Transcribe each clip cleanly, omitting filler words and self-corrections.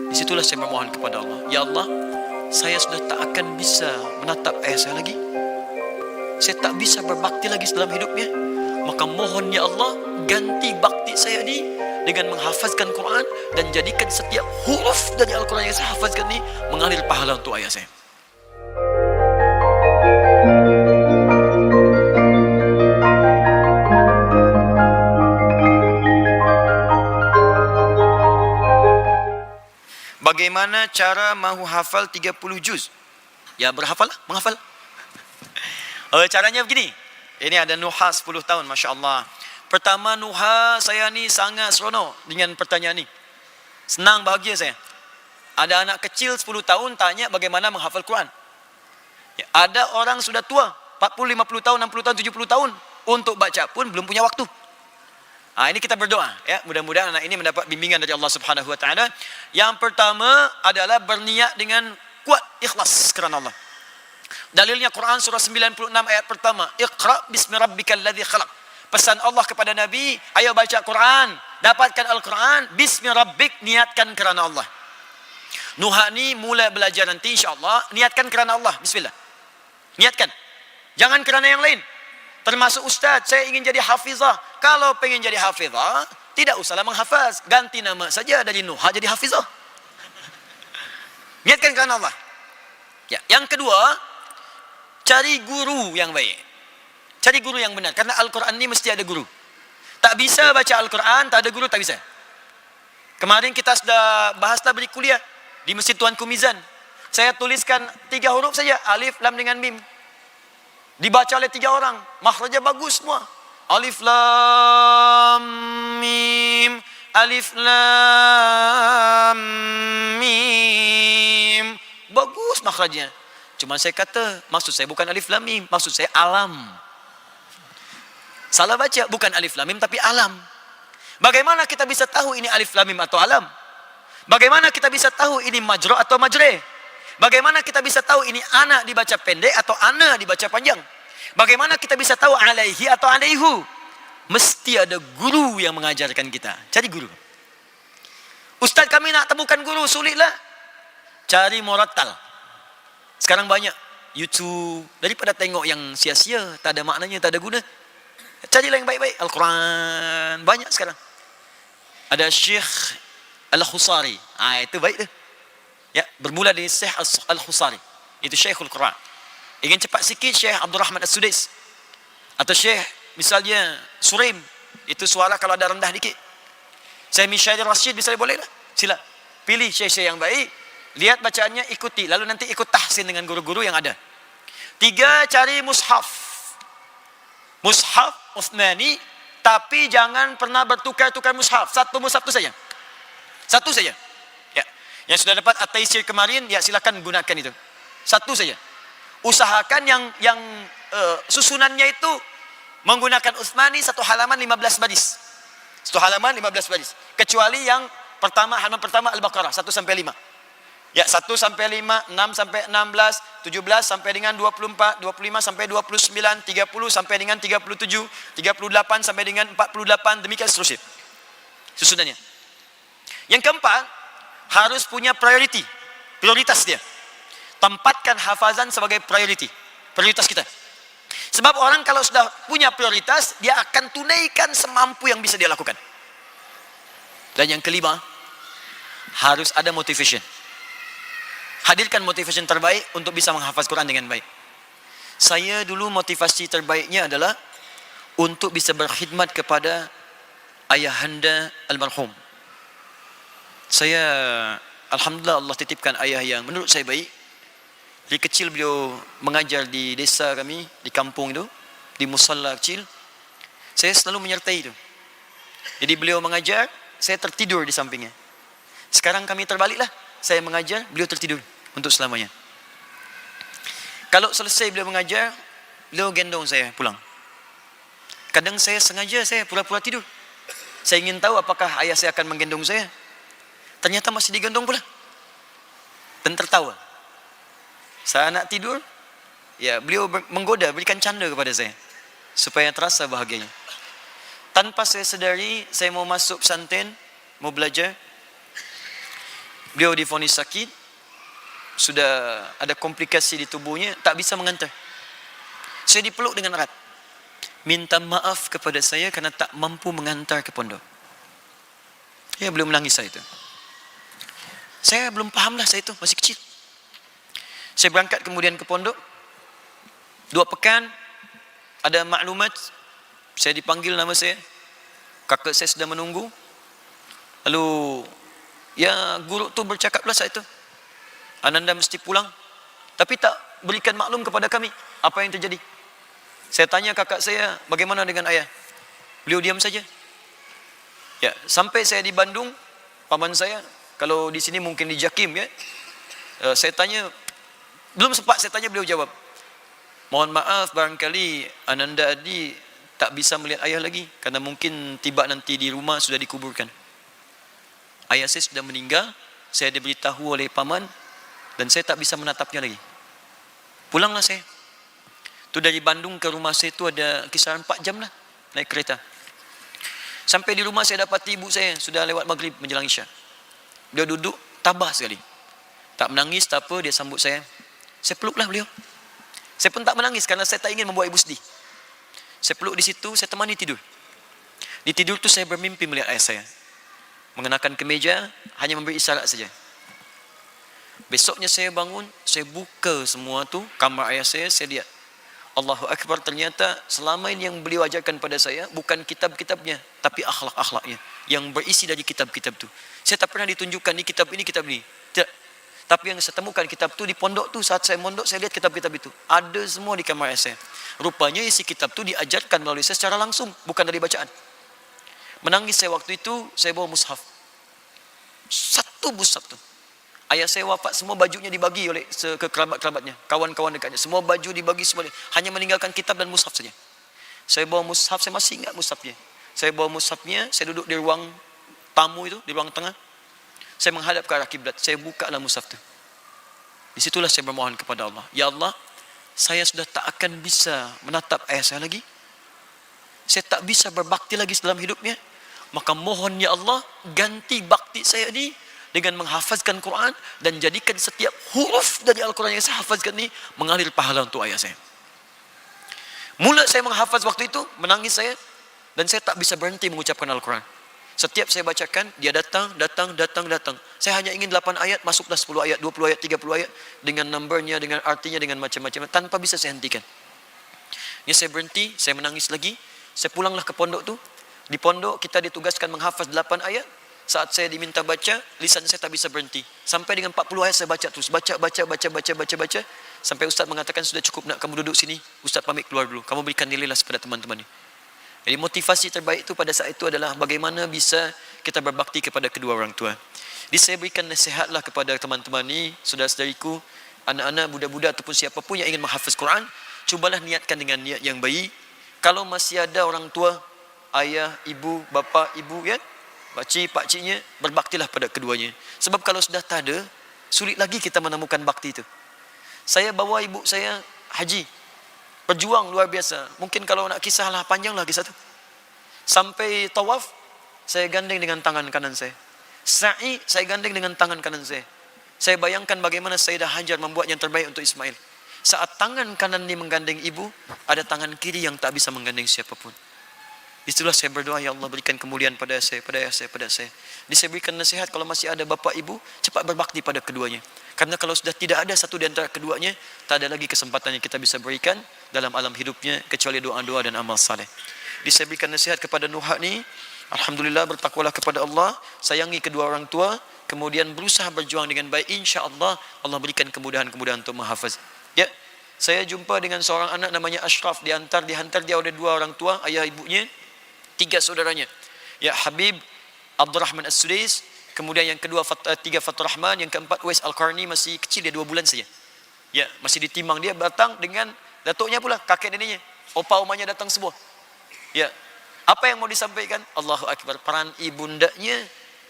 Disitulah saya memohon kepada Allah, ya Allah, saya sudah tak akan bisa menatap ayah saya lagi. Saya tak bisa berbakti lagi dalam hidupnya. Maka mohon ya Allah, ganti bakti saya ni dengan menghafazkan Quran, dan jadikan setiap huruf dari Al-Quran yang saya hafazkan ni mengalir pahala untuk ayah saya. Bagaimana cara mahu hafal 30 juz? Ya berhafal lah, menghafal. Caranya begini. Ini ada Nuha 10 tahun, Masya Allah. Pertama Nuha, saya ni sangat seronok dengan pertanyaan ni. Senang, bahagia saya. Ada anak kecil 10 tahun tanya bagaimana menghafal Quran. Ya, ada orang sudah tua, 40, 50 tahun, 60 tahun, 70 tahun. Untuk baca pun belum punya waktu. Ini kita berdoa, ya, mudah-mudahan anak ini mendapat bimbingan dari Allah Subhanahu wa taala. Yang pertama adalah berniat dengan kuat, ikhlas kerana Allah. Dalilnya Quran surah 96 ayat pertama, Iqra bismi rabbikal ladzi khalaq. Pesan Allah kepada Nabi, ayo baca Quran, dapatkan Al-Quran, bismi rabbik, niatkan kerana Allah. Nuha ni mula belajar nanti insya-Allah, niatkan kerana Allah, bismillah. Niatkan. Jangan kerana yang lain. Termasuk ustaz, saya ingin jadi hafizah. Kalau pengen jadi hafizah, tidak usahlah menghafaz. Ganti nama saja dari Nuha jadi hafizah. Niatkan kerana Allah. Ya. Yang kedua, cari guru yang baik. Cari guru yang benar. Karena Al-Quran ini mesti ada guru. Tak bisa baca Al-Quran, tak ada guru, tak bisa. Kemarin kita sudah bahaslah beri kuliah di Masjid Tuanku Mizan. Saya tuliskan 3 huruf saja, alif, lam dengan mim. Dibaca oleh 3 orang, makhrajnya bagus semua. Alif lam mim, alif lam mim. Bagus makhrajnya. Cuma saya kata, maksud saya bukan alif lam mim, maksud saya alam. Salah baca, bukan alif lam mim tapi alam. Bagaimana kita bisa tahu ini alif lam mim atau alam? Bagaimana kita bisa tahu ini majra atau majre? Bagaimana kita bisa tahu ini ana dibaca pendek atau ana dibaca panjang? Bagaimana kita bisa tahu alaihi atau alaihu? Mesti ada guru yang mengajarkan kita. Cari guru. Ustaz, kami nak temukan guru, sulitlah. Cari murattal. Sekarang banyak YouTube. Daripada tengok yang sia-sia, tak ada maknanya, tak ada guna, carilah yang baik-baik. Al-Quran banyak sekarang. Ada Syekh Al-Khusari. Itu baik tu. Ya, bermula dari Syekh Al-Khusari. Itu Syekhul Quran. Ingin cepat sikit, Syekh Abdul Rahman As-Sudais. Atau Syekh misalnya Suraim. Itu suara kalau ada rendah dikit. Syekh Mishair Rashid misalnya, boleh lah. Sila. Pilih syekh-syekh yang baik. Lihat bacaannya, ikuti. Lalu nanti ikut tahsin dengan guru-guru yang ada. 3, cari mushaf. Mushaf Uthmani. Tapi jangan pernah bertukar-tukar mushaf. Satu mushaf tu saja. Satu saja. Ya. Yang sudah dapat At-Taisir kemarin, ya silakan gunakan itu. Satu saja. Usahakan yang susunannya itu menggunakan Uthmani, satu halaman 15 baris. Satu halaman 15 baris. Kecuali yang pertama, halaman pertama Al-Baqarah 1 sampai 5. Ya, 1 sampai 5, 6 sampai 16, 17 sampai dengan 24, 25 sampai 29, 30 sampai dengan 37, 38 sampai dengan 48, demikian seterusnya. Susunannya. Yang keempat, harus punya prioritas dia. Tempatkan hafazan sebagai prioritas kita. Sebab orang kalau sudah punya prioritas, dia akan tunaikan semampu yang bisa dia lakukan. Dan yang kelima, harus ada motivation. Hadirkan motivation terbaik untuk bisa menghafaz Quran dengan baik. Saya dulu motivasi terbaiknya adalah untuk bisa berkhidmat kepada ayahanda almarhum. Saya, alhamdulillah, Allah titipkan ayah yang menurut saya baik. Dari kecil beliau mengajar di desa kami, di kampung itu, di musalla kecil. Saya selalu menyertai itu. Jadi beliau mengajar, saya tertidur di sampingnya. Sekarang kami terbaliklah. Saya mengajar, beliau tertidur untuk selamanya. Kalau selesai beliau mengajar, beliau gendong saya pulang. Kadang saya sengaja, saya pura-pura tidur. Saya ingin tahu apakah ayah saya akan menggendong saya. Ternyata masih digendong pula. Dan tertawa. Saya nak tidur, ya beliau menggoda, berikan canda kepada saya. Supaya terasa bahagianya. Tanpa saya sedari, saya mau masuk pesantren, mau belajar. Beliau divonis sakit, sudah ada komplikasi di tubuhnya, tak bisa mengantar. Saya dipeluk dengan erat, minta maaf kepada saya kerana tak mampu mengantar ke pondok. Ya, beliau menangis saya itu. Saya belum fahamlah, saya itu masih kecil. Saya berangkat kemudian ke pondok. 2 pekan, ada maklumat, saya dipanggil nama saya. Kakak saya sedang menunggu. Lalu, ya guru tu bercakaplah saya itu, Ananda mesti pulang. Tapi tak berikan maklum kepada kami apa yang terjadi. Saya tanya kakak saya, bagaimana dengan ayah? Beliau diam saja. Ya, sampai saya di Bandung, paman saya, kalau di sini mungkin di Jakim ya. Saya tanya, belum sempat saya tanya, beliau jawab, mohon maaf barangkali Ananda Adi tak bisa melihat ayah lagi, karena mungkin tiba nanti di rumah sudah dikuburkan. Ayah saya sudah meninggal, saya diberitahu oleh paman, dan saya tak bisa menatapnya lagi. Pulanglah saya. Itu dari Bandung ke rumah saya itu ada kisaran 4 jam lah, naik kereta. Sampai di rumah saya dapati ibu saya, sudah lewat maghrib menjelang isya. Dia duduk, tabah sekali. Tak menangis, tak apa, dia sambut saya. Saya peluklah beliau. Saya pun tak menangis, kerana saya tak ingin membuat ibu sedih. Saya peluk di situ, saya temani tidur. Di tidur tu saya bermimpi melihat ayah saya mengenakan kemeja, hanya memberi isyarat saja. Besoknya saya bangun, saya buka semua tu, kamar ayah saya lihat. Allahu Akbar, ternyata selama ini yang beliau ajarkan pada saya bukan kitab-kitabnya, tapi akhlak-akhlaknya yang berisi dari kitab-kitab tu. Saya tak pernah ditunjukkan ni kitab ini, kitab ini. Tidak. Tapi yang saya temukan kitab tu di pondok tu, saat saya mondok saya lihat kitab-kitab itu. Ada semua di kamar ayah saya. Rupanya isi kitab tu diajarkan melalui saya secara langsung, bukan dari bacaan. Menangis saya waktu itu, saya bawa mushaf. 1 mushaf tu. Ayah saya wafat, semua bajunya dibagi oleh ke kerabat-kerabatnya, kawan-kawan dekatnya. Semua baju dibagi semua. Hanya meninggalkan kitab dan mushaf saja. Saya bawa mushaf, saya masih ingat mushafnya. Saya bawa mushafnya, saya duduk di ruang tamu itu, di ruang tengah. Saya menghadap ke arah kiblat, saya bukalah mushaf itu. Di situlah saya bermohon kepada Allah. Ya Allah, saya sudah tak akan bisa menatap ayah saya lagi. Saya tak bisa berbakti lagi dalam hidupnya. Maka mohon ya Allah, ganti bakti saya ini dengan menghafazkan Quran, dan jadikan setiap huruf dari Al-Quran yang saya hafazkan ini mengalir pahala untuk ayah saya. Mula saya menghafaz waktu itu, menangis saya, dan saya tak bisa berhenti mengucapkan Al-Quran. Setiap saya bacakan, dia datang. Saya hanya ingin 8 ayat, masuklah 10 ayat, 20 ayat, 30 ayat, dengan numbernya, dengan artinya, dengan macam-macam, tanpa bisa saya hentikan. Ini saya berhenti, saya menangis lagi, saya pulanglah ke pondok tu. Di pondok kita ditugaskan menghafaz 8 ayat. Saat saya diminta baca, lisan saya tak bisa berhenti. Sampai dengan 40 ayat saya baca terus. Baca. Sampai Ustaz mengatakan, sudah cukup nak kamu duduk sini. Ustaz pamit keluar dulu. Kamu berikan nilai lah kepada teman-teman ni. Jadi motivasi terbaik itu pada saat itu adalah bagaimana bisa kita berbakti kepada kedua orang tua. Jadi saya berikan nasihatlah kepada teman-teman ni, saudara-saudariku, anak-anak, budak-budak ataupun siapapun yang ingin menghafaz Quran, cubalah niatkan dengan niat yang baik. Kalau masih ada orang tua, ayah, ibu, bapa, ibu ya, pakcik, pakciknya, berbaktilah pada keduanya. Sebab kalau sudah tak ada, sulit lagi kita menemukan bakti itu. Saya bawa ibu saya haji, berjuang luar biasa. Mungkin kalau nak kisahlah, panjanglah kisah itu. Sampai tawaf, saya gandeng dengan tangan kanan saya. Sa'i, saya gandeng dengan tangan kanan saya. Saya bayangkan bagaimana Sayyidah Hajar membuat yang terbaik untuk Ismail. Saat tangan kanan ini menggandeng ibu, ada tangan kiri yang tak bisa menggandeng siapapun. Itulah saya berdoa, ya Allah berikan kemuliaan pada saya. Jadi saya berikan nasihat, kalau masih ada bapa ibu, cepat berbakti pada keduanya. Karena kalau sudah tidak ada satu di antara keduanya, tak ada lagi kesempatan yang kita bisa berikan dalam alam hidupnya, kecuali doa-doa dan amal saleh. Jadi saya berikan nasihat kepada Nuha ni, alhamdulillah, bertakwalah kepada Allah, sayangi kedua orang tua, kemudian berusaha berjuang dengan baik. InsyaAllah Allah berikan kemudahan-kemudahan untuk menghafaz. Ya, saya jumpa dengan seorang anak namanya Ashraf, dihantar dia oleh 2 orang tua, ayah ibunya, 3 saudaranya. Ya, Habib Abdurrahman As-Sudais, kemudian yang kedua 3 Fatur Rahman, yang keempat Uwais Al-Qarni, masih kecil dia 2 bulan saja. Ya, masih ditimbang. Dia datang dengan datuknya pula, kakek neneknya, opa omanya datang semua. Ya, apa yang mau disampaikan? Allahu Akbar. Peran ibundanya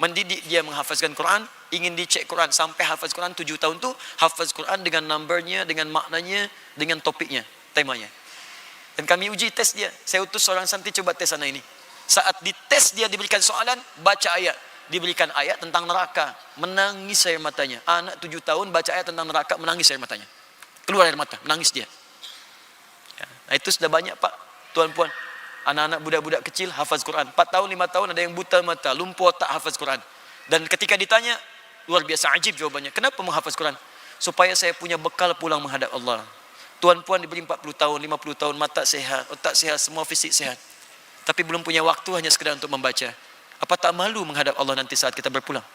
mendidik dia menghafazkan Quran, ingin dicek Quran sampai hafaz Quran 7 tahun tu, hafaz Quran dengan numbernya, dengan maknanya, dengan topiknya, temanya. Dan kami uji tes dia. Saya utus seorang santri coba tes anak ini. Saat dites dia diberikan soalan, baca ayat. diberikan ayat tentang neraka, menangis air matanya. Anak 7 tahun baca ayat tentang neraka, menangis air matanya. Keluar air mata, menangis dia. Ya, nah itu sudah banyak Pak, tuan-puan. Anak-anak budak-budak kecil hafaz Quran. 4 tahun, 5 tahun ada yang buta mata, lumpuh otak hafaz Quran. Dan ketika ditanya, luar biasa ajib jawabannya. Kenapa menghafaz Quran? Supaya saya punya bekal pulang menghadap Allah. Tuan-puan diberi 40 tahun, 50 tahun, mata sehat, otak sehat, semua fisik sehat. Tapi belum punya waktu hanya sekedar untuk membaca. Apa tak malu menghadap Allah nanti saat kita berpulang?